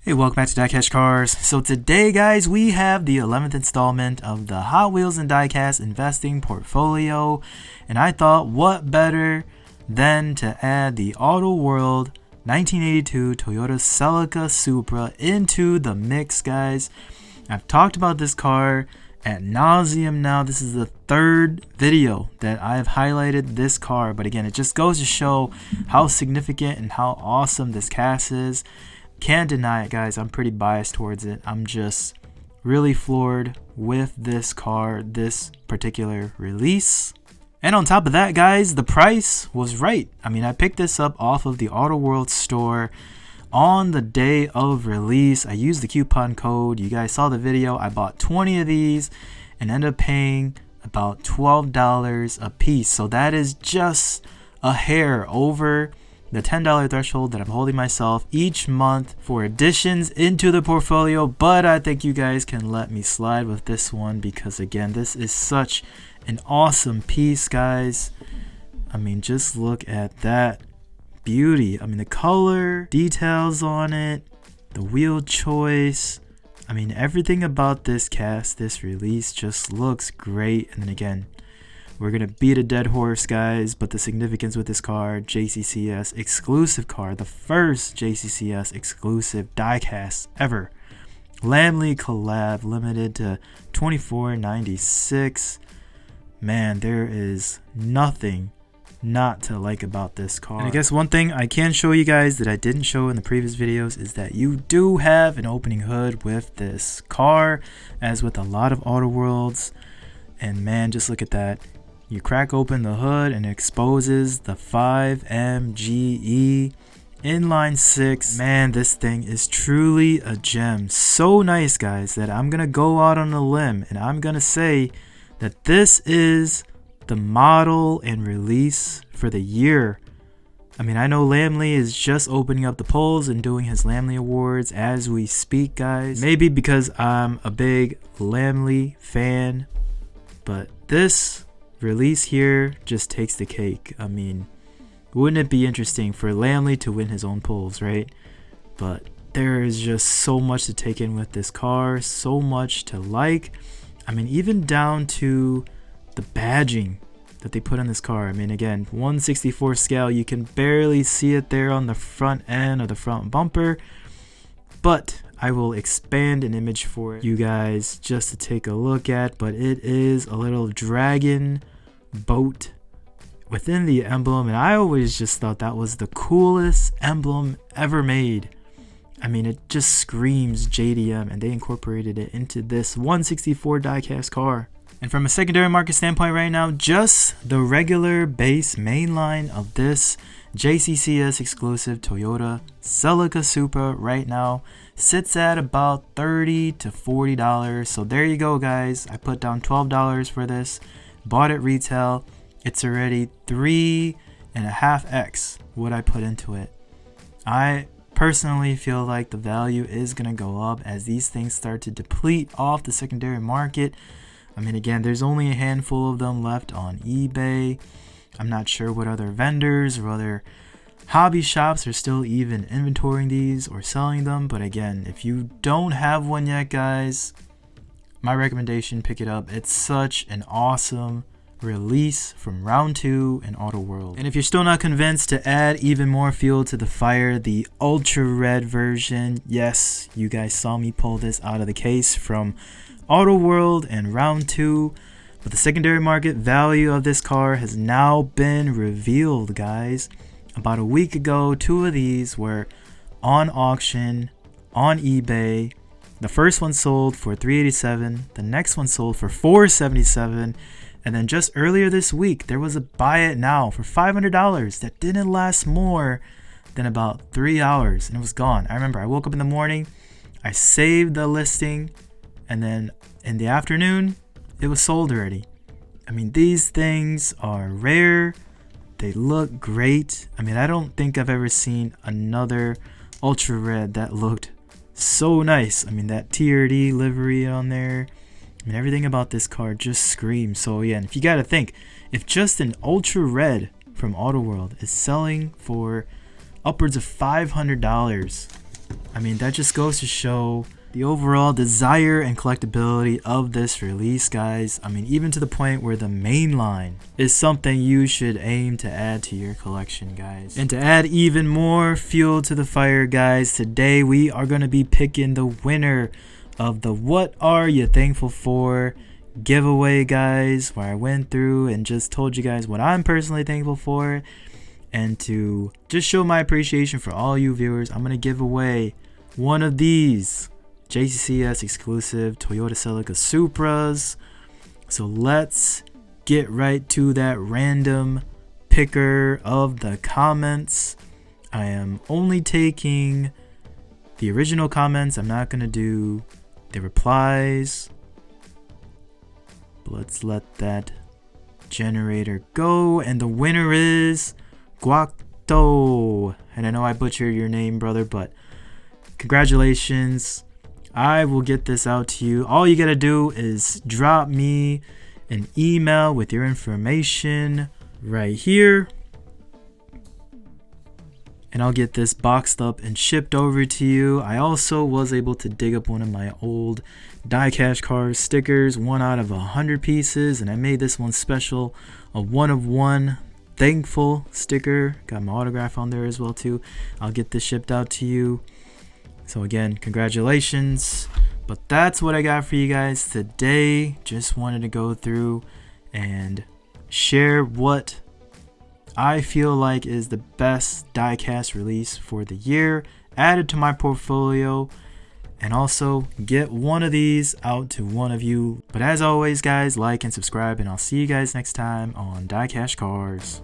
Hey, welcome back to DieCash Cars. So today, guys, we have the 11th installment of the Hot Wheels and Diecast Investing Portfolio. And I thought, what better than to add the autoworld 1982 Toyota Celica Supra into the mix, guys. I've talked about this car ad nauseum now. This is the third video that I've highlighted this car. But again, it just goes to show how significant and how awesome this cast is. Can't deny it, guys. I'm pretty biased towards it. I'm just really floored with this car, this particular release. And on top of that, guys, the price was right. I mean, I picked this up off of the autoworld store on the day of release. I used the coupon code. You guys saw the video. I bought 20 of these and ended up paying about $12 a piece. So that is just a hair over the $10 threshold that I'm holding myself each month for additions into the portfolio. But I think you guys can let me slide with this one because, again, this is such an awesome piece, guys. I mean, just look at that beauty. I mean, the color details on it, the wheel choice. I mean, everything about this cast, this release just looks great. And then again, we're going to beat a dead horse, guys, but the significance with this car, JCCS exclusive car, the first JCCS exclusive diecast ever. Lamley collab, limited to $24.96. Man, there is nothing not to like about this car. And I guess one thing I can show you guys that I didn't show in the previous videos is that you do have an opening hood with this car, as with a lot of autoworlds. And man, just look at that. You crack open the hood and it exposes the 5MGE inline 6. Man, this thing is truly a gem. So nice, guys, that I'm gonna go out on a limb and I'm gonna say that this is the model and release for the year. I mean, I know Lamley is just opening up the polls and doing his Lamley Awards as we speak, guys. Maybe because I'm a big Lamley fan, but this release here just takes the cake. I mean, wouldn't it be interesting for Lamley to win his own polls, right? But there is just so much to take in with this car, so much to like. I mean, even down to the badging that they put on this car. I mean, again, 1/64 scale, you can barely see it there on the front end of the front bumper, but I will expand an image for you guys just to take a look at. But it is a little dragon boat within the emblem, and I always just thought that was the coolest emblem ever made. I mean, it just screams JDM, and they incorporated it into this 1/64 diecast car. And from a secondary market standpoint right now, just the regular base mainline of this JCCS exclusive Toyota Celica Supra right now sits at about $30 to $40. So there you go, guys. I put down $12 for this, bought it retail. It's already 3.5x what I put into it. I personally feel like the value is going to go up as these things start to deplete off the secondary market. I mean, again, there's only a handful of them left on eBay. I'm not sure what other vendors or other hobby shops are still even inventorying these or selling them. But again, if you don't have one yet, guys, my recommendation, pick it up. It's such an awesome release from round 2 in autoworld. And if you're still not convinced to add even more fuel to the fire, the ultrared version, yes, you guys saw me pull this out of the case from autoworld and round 2, but the secondary market value of this car has now been revealed, guys. About a week ago, 2 of these were on auction on eBay. The first one sold for $387, the next one sold for $477, and then just earlier this week there was a buy it now for $500 that didn't last more than about 3 hours and it was gone. I remember I woke up in the morning, I saved the listing, and then in the afternoon, it was sold already. I mean, these things are rare. They look great. I mean, I don't think I've ever seen another ultra red that looked so nice. I mean, that TRD livery on there. I mean, everything about this car just screams. So yeah, and if you got to think, if just an ultra red from Autoworld is selling for upwards of $500, I mean, that just goes to show the overall desire and collectability of this release, guys. I mean, even to the point where the main line is something you should aim to add to your collection, guys. And to add even more fuel to the fire, guys, today we are going to be picking the winner of the What Are You Thankful For giveaway, guys, where I went through and just told you guys what I'm personally thankful for. And to just show my appreciation for all you viewers, I'm going to give away one of these JCCS exclusive Toyota Celica Supras. So let's get right to that random picker of the comments. I am only taking the original comments. I'm not going to do the replies. But let's let that generator go. And the winner is Guacto. And I know I butchered your name, brother, but congratulations. I will get this out to you. All you gotta do is drop me an email with your information right here, and I'll get this boxed up and shipped over to you. I also was able to dig up one of my old DieCash Cars stickers, 1 out of 100 pieces, and I made this one special, a 1 of 1 thankful sticker. Got my autograph on there as well too. I'll get this shipped out to you. So again, congratulations. But that's what I got for you guys today. Just wanted to go through and share what I feel like is the best diecast release for the year, added to my portfolio, and also get one of these out to one of you. But as always, guys, like and subscribe, and I'll see you guys next time on DieCash Cars.